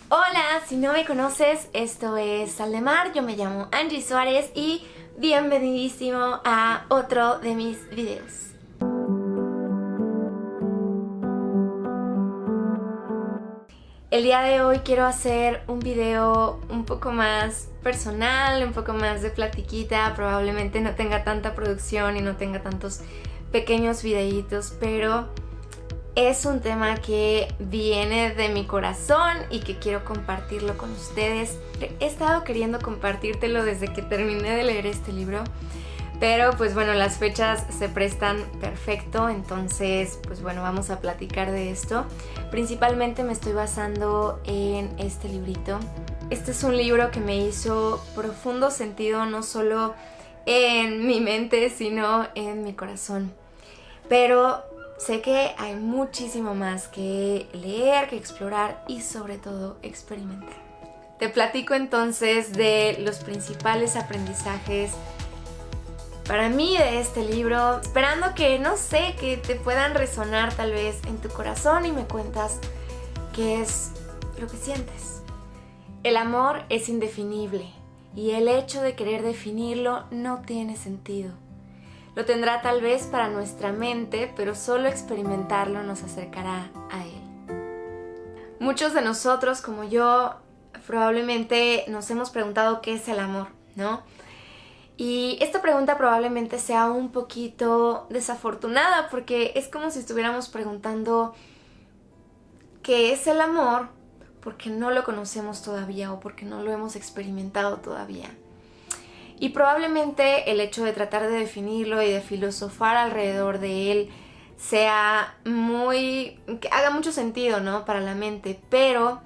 Hola, si no me conoces, esto es Sal de Mar, yo me llamo Angie Suárez y bienvenidísimo a otro de mis videos. El día de hoy quiero hacer un video un poco más personal, un poco más de platiquita, probablemente no tenga tanta producción y no tenga tantos pequeños videitos, pero es un tema que viene de mi corazón y que quiero compartirlo con ustedes. He estado queriendo compartírtelo desde que terminé de leer este libro, pero pues bueno, las fechas se prestan perfecto, entonces pues bueno, vamos a platicar de esto. Principalmente me estoy basando en este librito. Este es un libro que me hizo profundo sentido, no solo en mi mente, sino en mi corazón. Pero sé que hay muchísimo más que leer, que explorar y sobre todo experimentar. Te platico entonces de los principales aprendizajes para mí de este libro, esperando que, no sé, que te puedan resonar tal vez en tu corazón y me cuentas qué es lo que sientes. El amor es indefinible y el hecho de querer definirlo no tiene sentido. Lo tendrá tal vez para nuestra mente, pero solo experimentarlo nos acercará a él. Muchos de nosotros, como yo, probablemente nos hemos preguntado qué es el amor, ¿no? Y esta pregunta probablemente sea un poquito desafortunada porque es como si estuviéramos preguntando qué es el amor porque no lo conocemos todavía o porque no lo hemos experimentado todavía. Y probablemente el hecho de tratar de definirlo y de filosofar alrededor de él sea que haga mucho sentido, ¿no? Para la mente, pero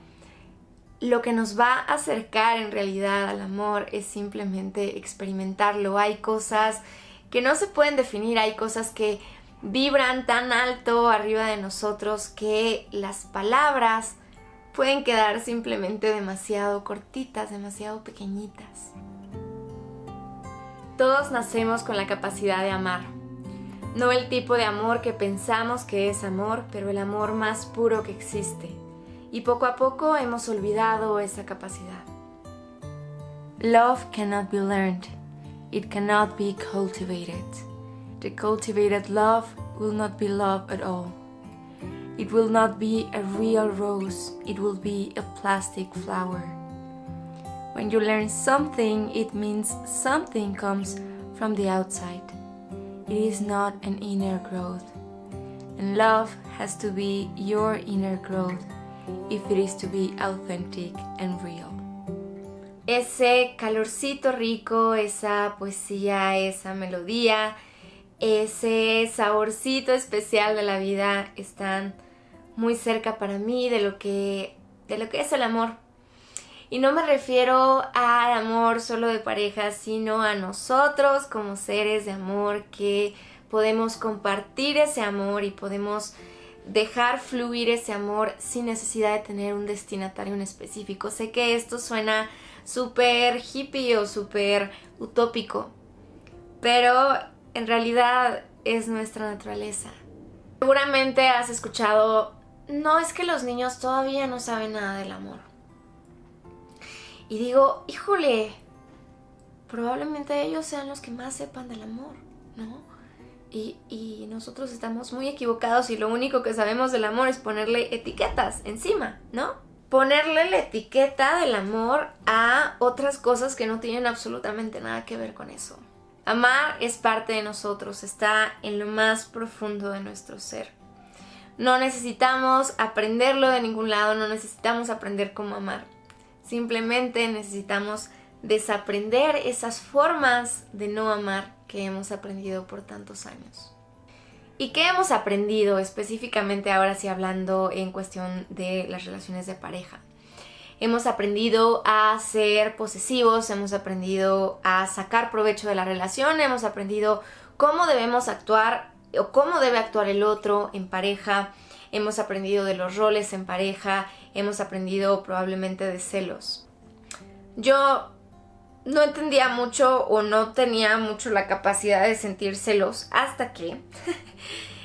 lo que nos va a acercar en realidad al amor es simplemente experimentarlo. Hay cosas que no se pueden definir, hay cosas que vibran tan alto arriba de nosotros que las palabras pueden quedar simplemente demasiado cortitas, demasiado pequeñitas. Todos nacemos con la capacidad de amar. No el tipo de amor que pensamos que es amor, pero el amor más puro que existe. Y poco a poco hemos olvidado esa capacidad. Love cannot be learned. It cannot be cultivated. The cultivated love will not be love at all. It will not be a real rose. It will be a plastic flower. When you learn something, it means something comes from the outside. It is not an inner growth. And love has to be your inner growth if it is to be authentic and real. Ese calorcito rico, esa poesía, esa melodía, ese saborcito especial de la vida están muy cerca para mí de lo que es el amor. Y no me refiero al amor solo de pareja, sino a nosotros como seres de amor que podemos compartir ese amor y podemos dejar fluir ese amor sin necesidad de tener un destinatario en específico. Sé que esto suena súper hippie o súper utópico, pero en realidad es nuestra naturaleza. Seguramente has escuchado, no, es que los niños todavía no saben nada del amor. Y digo, híjole, probablemente ellos sean los que más sepan del amor, ¿no? Y nosotros estamos muy equivocados y lo único que sabemos del amor es ponerle etiquetas encima, ¿no? Ponerle la etiqueta del amor a otras cosas que no tienen absolutamente nada que ver con eso. Amar es parte de nosotros, está en lo más profundo de nuestro ser. No necesitamos aprenderlo de ningún lado, no necesitamos aprender cómo amar. Simplemente necesitamos desaprender esas formas de no amar que hemos aprendido por tantos años. ¿Y qué hemos aprendido específicamente ahora sí hablando en cuestión de las relaciones de pareja? Hemos aprendido a ser posesivos, hemos aprendido a sacar provecho de la relación, hemos aprendido cómo debemos actuar o cómo debe actuar el otro en pareja, hemos aprendido de los roles en pareja, hemos aprendido probablemente de celos. Yo no entendía mucho o no tenía mucho la capacidad de sentir celos hasta que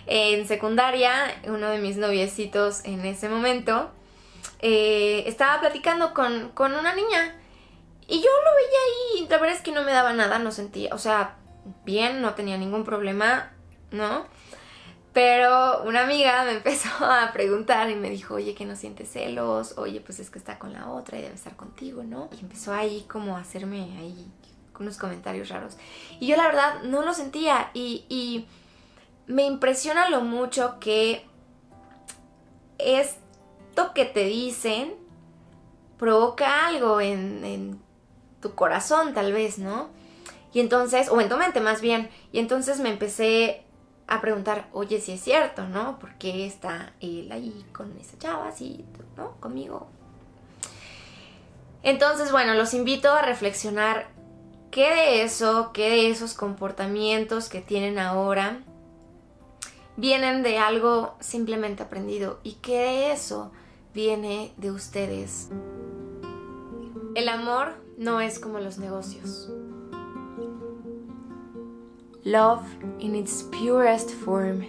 en secundaria uno de mis noviecitos en ese momento estaba platicando con una niña y yo lo veía y la verdad es que no me daba nada, no sentía, o sea, bien, no tenía ningún problema, ¿no? Pero una amiga me empezó a preguntar y me dijo, oye, que no sientes celos, oye, pues es que está con la otra y debe estar contigo, ¿no? Y empezó ahí como a hacerme ahí unos comentarios raros. Y yo la verdad no lo sentía y me impresiona lo mucho que esto que te dicen provoca algo en tu corazón tal vez, ¿no? Y entonces, o en tu mente más bien, y entonces me empecé a preguntar, oye, si es cierto, ¿no? ¿Por qué está él ahí con esa chava así, ¿no? Conmigo. Entonces, bueno, los invito a reflexionar qué de esos comportamientos que tienen ahora vienen de algo simplemente aprendido y qué de eso viene de ustedes. El amor no es como los negocios. Love, in its purest form,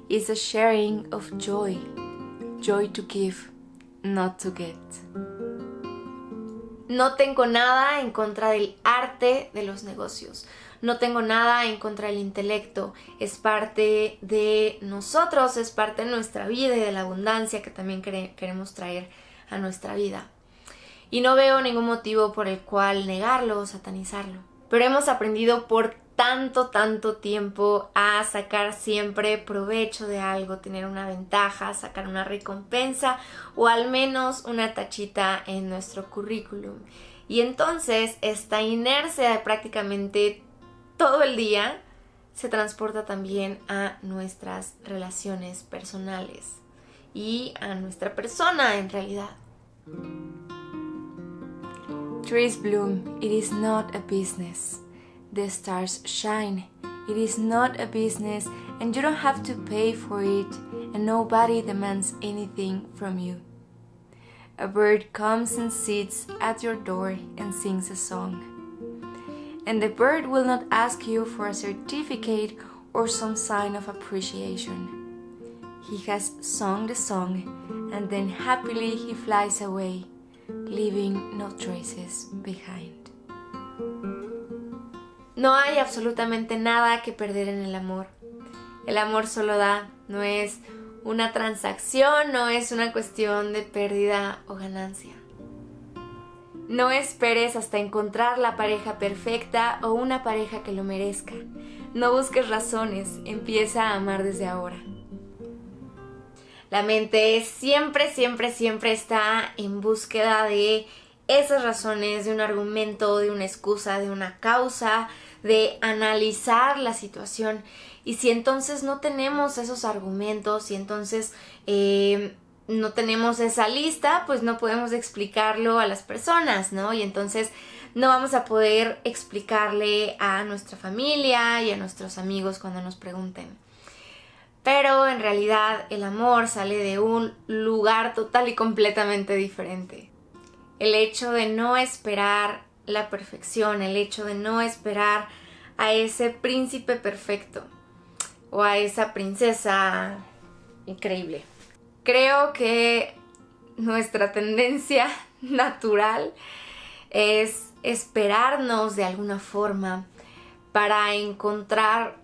is a sharing of joy. Joy to give, not to get. No tengo nada en contra del arte de los negocios. No tengo nada en contra del intelecto. Es parte de nosotros, es parte de nuestra vida y de la abundancia que también queremos traer a nuestra vida. Y no veo ningún motivo por el cual negarlo o satanizarlo. Pero hemos aprendido por tanto tiempo a sacar siempre provecho de algo, tener una ventaja, sacar una recompensa o al menos una tachita en nuestro currículum. Y entonces esta inercia de prácticamente todo el día se transporta también a nuestras relaciones personales y a nuestra persona en realidad. Trees bloom, it is not a business. The stars shine, it is not a business, and you don't have to pay for it, and nobody demands anything from you. A bird comes and sits at your door and sings a song. And the bird will not ask you for a certificate or some sign of appreciation. He has sung the song, and then happily he flies away, leaving no traces behind. No hay absolutamente nada que perder en el amor. El amor solo da, no es una transacción, no es una cuestión de pérdida o ganancia. No esperes hasta encontrar la pareja perfecta o una pareja que lo merezca. No busques razones, empieza a amar desde ahora. La mente siempre está en búsqueda de esas razones, de un argumento, de una excusa, de una causa, de analizar la situación. Y si entonces no tenemos esos argumentos, y entonces no tenemos esa lista, pues no podemos explicarlo a las personas, ¿no? Y entonces no vamos a poder explicarle a nuestra familia y a nuestros amigos cuando nos pregunten. Pero en realidad el amor sale de un lugar total y completamente diferente. El hecho de no esperar la perfección, el hecho de no esperar a ese príncipe perfecto o a esa princesa increíble. Creo que nuestra tendencia natural es esperarnos de alguna forma para encontrar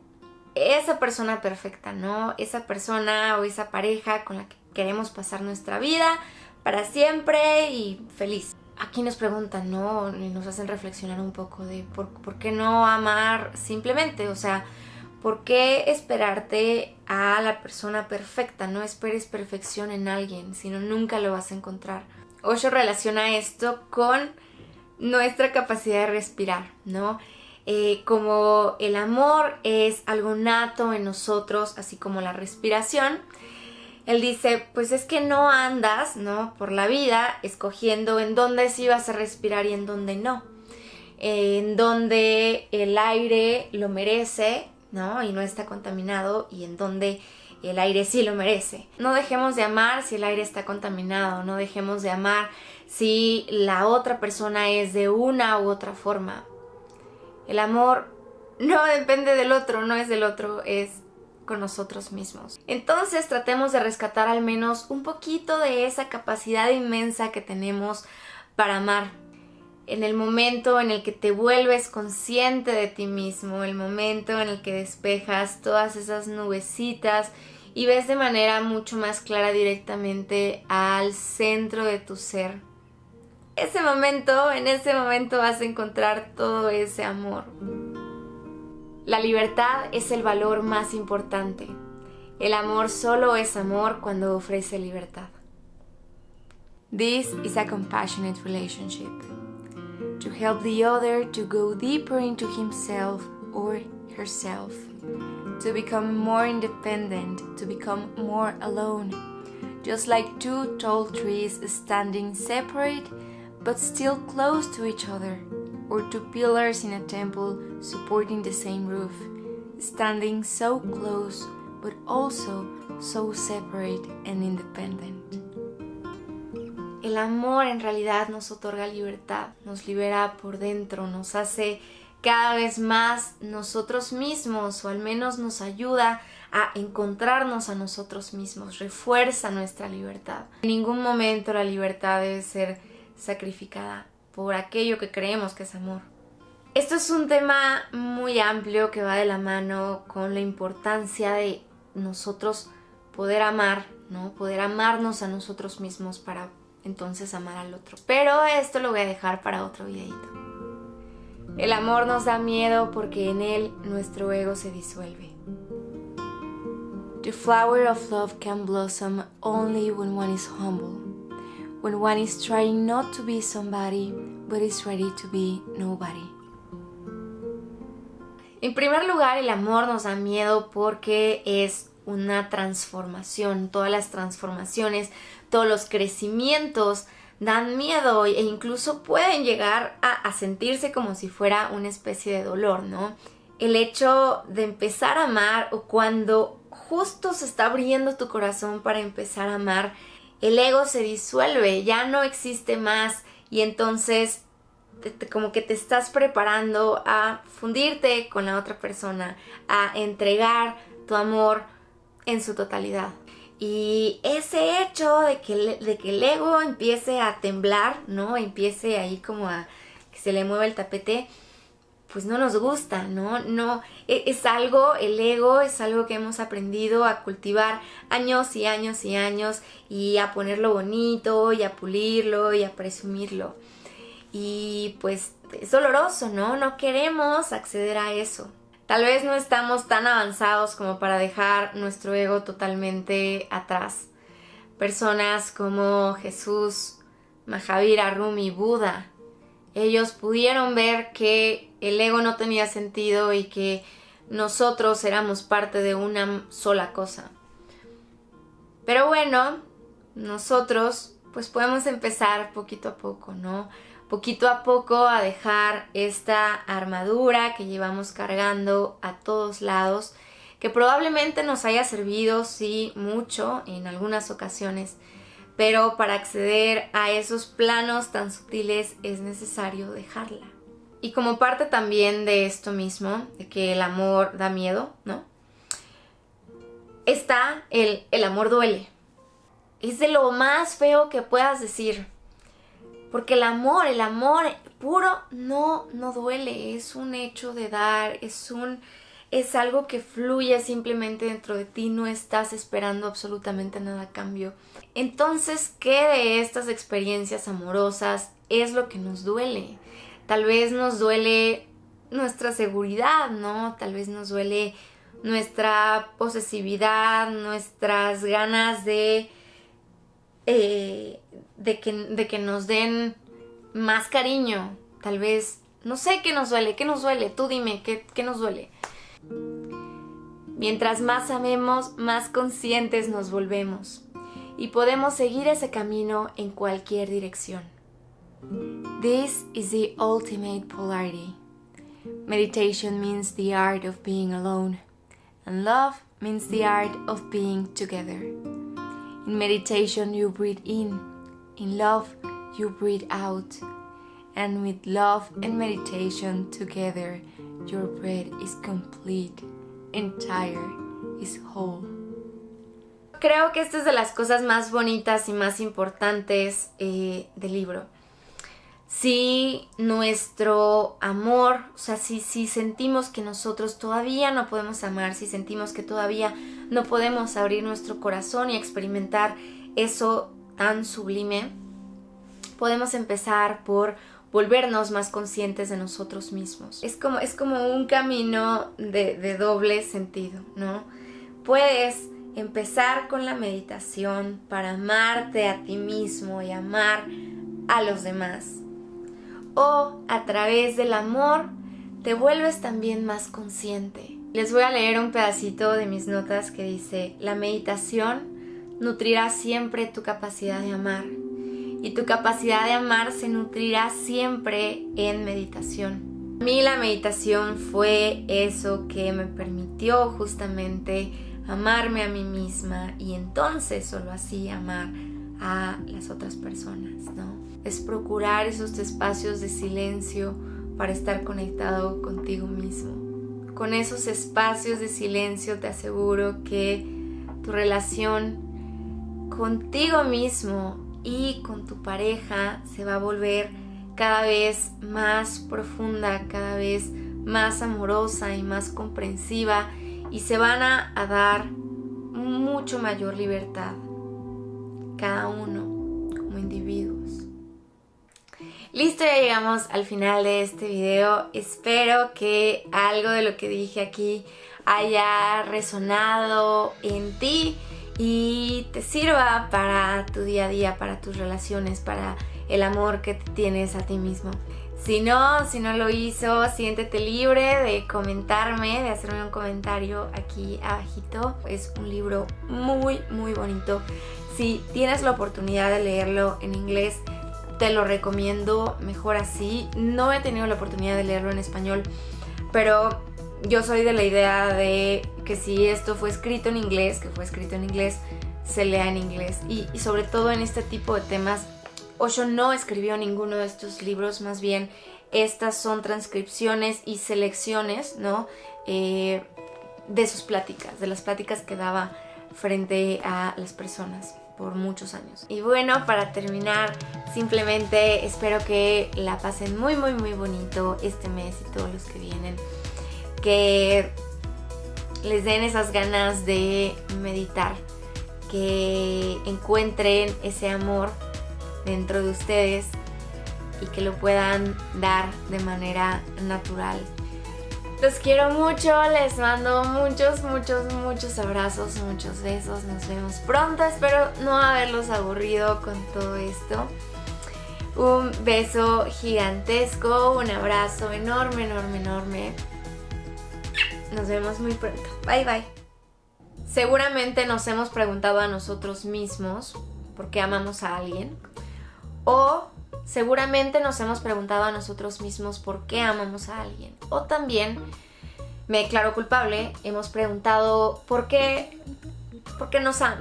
esa persona perfecta, ¿no? Esa persona o esa pareja con la que queremos pasar nuestra vida para siempre y feliz. Aquí nos preguntan, ¿no? Y nos hacen reflexionar un poco de por qué no amar simplemente, o sea, ¿por qué esperarte a la persona perfecta? No esperes perfección en alguien, sino nunca lo vas a encontrar. Osho relaciona esto con nuestra capacidad de respirar, ¿no? Como el amor es algo nato en nosotros, así como la respiración, él dice, pues es que no andas, ¿no?, por la vida escogiendo en dónde sí vas a respirar y en dónde no. En donde el aire lo merece, ¿no?, y no está contaminado, y en donde el aire sí lo merece. No dejemos de amar si el aire está contaminado, no dejemos de amar si la otra persona es de una u otra forma. El amor no depende del otro, no es del otro, es con nosotros mismos. Entonces tratemos de rescatar al menos un poquito de esa capacidad inmensa que tenemos para amar. En el momento en el que te vuelves consciente de ti mismo, el momento en el que despejas todas esas nubecitas y ves de manera mucho más clara directamente al centro de tu ser. En ese momento vas a encontrar todo ese amor. La libertad es el valor más importante. El amor solo es amor cuando ofrece libertad. This is a compassionate relationship. To help the other to go deeper into himself or herself. To become more independent, to become more alone. Just like two tall trees standing separate but still close to each other. Or two pillars in a temple supporting the same roof, standing so close but also so separate and independent. El amor en realidad nos otorga libertad, nos libera por dentro, nos hace cada vez más nosotros mismos, o al menos nos ayuda a encontrarnos a nosotros mismos, refuerza nuestra libertad. En ningún momento la libertad debe ser sacrificada por aquello que creemos que es amor. Esto es un tema muy amplio que va de la mano con la importancia de nosotros poder amar, ¿no? Poder amarnos a nosotros mismos para entonces amar al otro. Pero esto lo voy a dejar para otro videito. El amor nos da miedo porque en él nuestro ego se disuelve. The flower of love can blossom only when one is humble. When one is trying not to be somebody, but is ready to be nobody. En primer lugar, el amor nos da miedo porque es una transformación. Todas las transformaciones, todos los crecimientos dan miedo e incluso pueden llegar a sentirse como si fuera una especie de dolor, ¿no? El hecho de empezar a amar, o cuando justo se está abriendo tu corazón para empezar a amar, el ego se disuelve, ya no existe más, y entonces como que te estás preparando a fundirte con la otra persona, a entregar tu amor en su totalidad. Y ese hecho de que el ego empiece a temblar, ¿no? Empiece ahí como a que se le mueva el tapete, pues no nos gusta, ¿no? Es algo, el ego es algo que hemos aprendido a cultivar años y años y años, y a ponerlo bonito, y a pulirlo, y a presumirlo. Y pues es doloroso, ¿no? No queremos acceder a eso. Tal vez no estamos tan avanzados como para dejar nuestro ego totalmente atrás. Personas como Jesús, Mahavira, Rumi, Buda, ellos pudieron ver que el ego no tenía sentido y que nosotros éramos parte de una sola cosa. Pero bueno, nosotros pues podemos empezar poquito a poco, ¿no? Poquito a poco a dejar esta armadura que llevamos cargando a todos lados, que probablemente nos haya servido, sí, mucho en algunas ocasiones, pero para acceder a esos planos tan sutiles es necesario dejarla. Y como parte también de esto mismo, de que el amor da miedo, ¿no? Está el amor duele. Es de lo más feo que puedas decir. Porque el amor puro no duele, es un hecho de dar, es algo que fluye simplemente dentro de ti, no estás esperando absolutamente nada a cambio. Entonces, ¿qué de estas experiencias amorosas es lo que nos duele? Tal vez nos duele nuestra seguridad, ¿no? Tal vez nos duele nuestra posesividad, nuestras ganas de que nos den más cariño. Tal vez, no sé qué nos duele, tú dime, ¿qué nos duele? Mientras más amemos, más conscientes nos volvemos y podemos seguir ese camino en cualquier dirección. This is the ultimate polarity. Meditation means the art of being alone, and love means the art of being together. In meditation you breathe in love you breathe out, and with love and meditation together, your breath is complete, entire, is whole. Creo que esta es de las cosas más bonitas y más importantes del libro. Si nuestro amor, o sea, si sentimos que nosotros todavía no podemos amar, si sentimos que todavía no podemos abrir nuestro corazón y experimentar eso tan sublime, podemos empezar por volvernos más conscientes de nosotros mismos. Es como un camino de doble sentido, ¿no? Puedes empezar con la meditación para amarte a ti mismo y amar a los demás. O a través del amor te vuelves también más consciente. Les voy a leer un pedacito de mis notas que dice: la meditación nutrirá siempre tu capacidad de amar y tu capacidad de amar se nutrirá siempre en meditación. A mí la meditación fue eso que me permitió justamente amarme a mí misma y entonces solo así amar a las otras personas, ¿no? Es procurar esos espacios de silencio para estar conectado contigo mismo. Con esos espacios de silencio te aseguro que tu relación contigo mismo y con tu pareja se va a volver cada vez más profunda, cada vez más amorosa y más comprensiva y se van a dar mucho mayor libertad cada uno como individuos. Listo, ya llegamos al final de este video. Espero que algo de lo que dije aquí haya resonado en ti y te sirva para tu día a día, para tus relaciones, para el amor que tienes a ti mismo. Si no lo hizo, siéntete libre de comentarme, de hacerme un comentario aquí abajito. Es un libro muy, muy bonito. Si tienes la oportunidad de leerlo en inglés, te lo recomiendo mejor así. No he tenido la oportunidad de leerlo en español, pero yo soy de la idea de que si esto fue escrito en inglés, se lea en inglés. Y sobre todo en este tipo de temas, Osho no escribió ninguno de estos libros, más bien estas son transcripciones y selecciones, ¿no? De sus pláticas, de las pláticas que daba frente a las personas por muchos años. Y bueno, para terminar, simplemente espero que la pasen muy, muy, muy bonito este mes y todos los que vienen. Que les den esas ganas de meditar, que encuentren ese amor dentro de ustedes y que lo puedan dar de manera natural. Los quiero mucho, les mando muchos, muchos, muchos abrazos, muchos besos. Nos vemos pronto, espero no haberlos aburrido con todo esto. Un beso gigantesco, un abrazo enorme, enorme, enorme. Nos vemos muy pronto. Bye, bye. Seguramente nos hemos preguntado a nosotros mismos por qué amamos a alguien. O seguramente nos hemos preguntado a nosotros mismos por qué amamos a alguien. O también, me declaro culpable, hemos preguntado por qué nos ama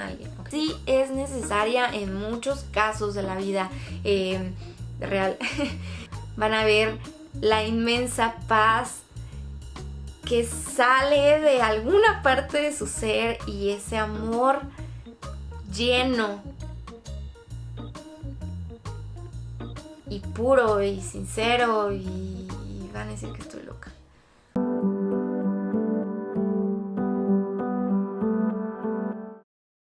alguien. Sí es necesaria en muchos casos de la vida real. Van a ver la inmensa paz que sale de alguna parte de su ser y ese amor lleno y puro y sincero y van a decir que estoy loca.